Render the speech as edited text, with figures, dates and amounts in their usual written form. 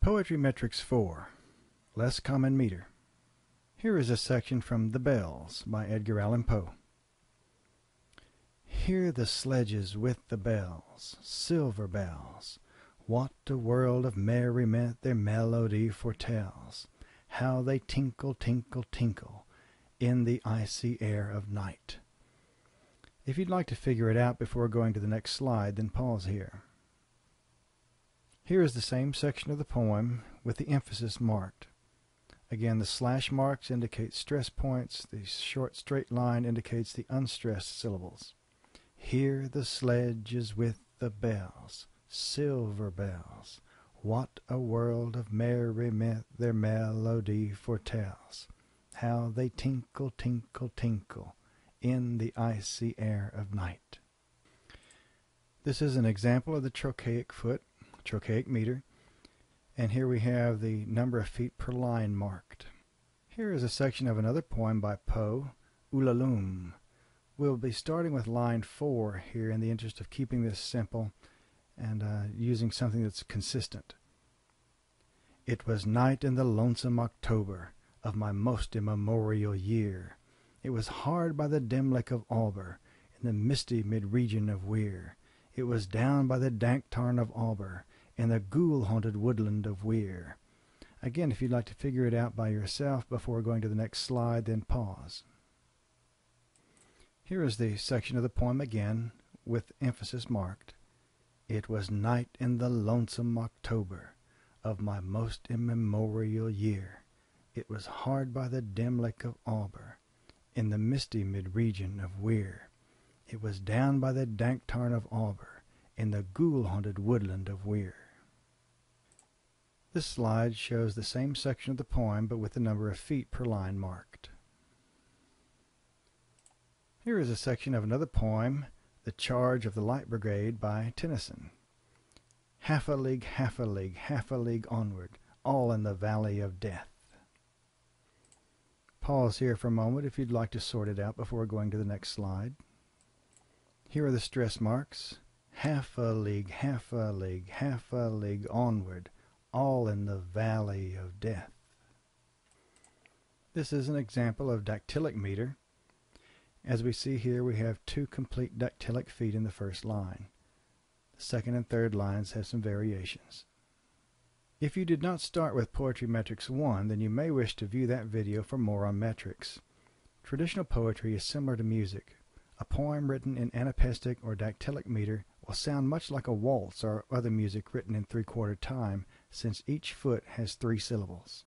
Poetry Metrics 4, Less Common Meter. Here is a section from The Bells by Edgar Allan Poe. Hear the sledges with the bells, silver bells. What a world of merriment their melody foretells. How they tinkle, tinkle, tinkle in the icy air of night. If you'd like to figure it out before going to the next slide, then pause here. Here is the same section of the poem with the emphasis marked. Again, the slash marks indicate stress points. The short straight line indicates the unstressed syllables. Hear the sledges with the bells, silver bells. What a world of merriment their melody foretells. How they tinkle, tinkle, tinkle in the icy air of night. This is an example of the trochaic foot, trochaic meter, and here we have the number of feet per line marked. Here is a section of another poem by Poe, Ulalume. We'll be starting with line 4 here in the interest of keeping this simple and using something that's consistent. It was night in the lonesome October of my most immemorial year. It was hard by the dim lake of Auber, in the misty mid-region of Weir. It was down by the dank tarn of Auber, in the ghoul-haunted woodland of Weir. Again, if you'd like to figure it out by yourself before going to the next slide, then pause. Here is the section of the poem again, with emphasis marked. It was night in the lonesome October of my most immemorial year. It was hard by the dim lake of Auber, in the misty mid-region of Weir. It was down by the dank tarn of Auber, in the ghoul-haunted woodland of Weir. This slide shows the same section of the poem, but with the number of feet per line marked. Here is a section of another poem, The Charge of the Light Brigade by Tennyson. Half a league, half a league, half a league onward, all in the valley of death. Pause here for a moment if you'd like to sort it out before going to the next slide. Here are the stress marks. Half a league, half a league, half a league onward, all in the valley of death. This is an example of dactylic meter. As we see here, we have 2 complete dactylic feet in the first line. The second and third lines have some variations. If you did not start with Poetry Metrics 1, then you may wish to view that video for more on metrics. Traditional poetry is similar to music. A poem written in anapestic or dactylic meter will sound much like a waltz or other music written in 3/4 time, since each foot has 3 syllables.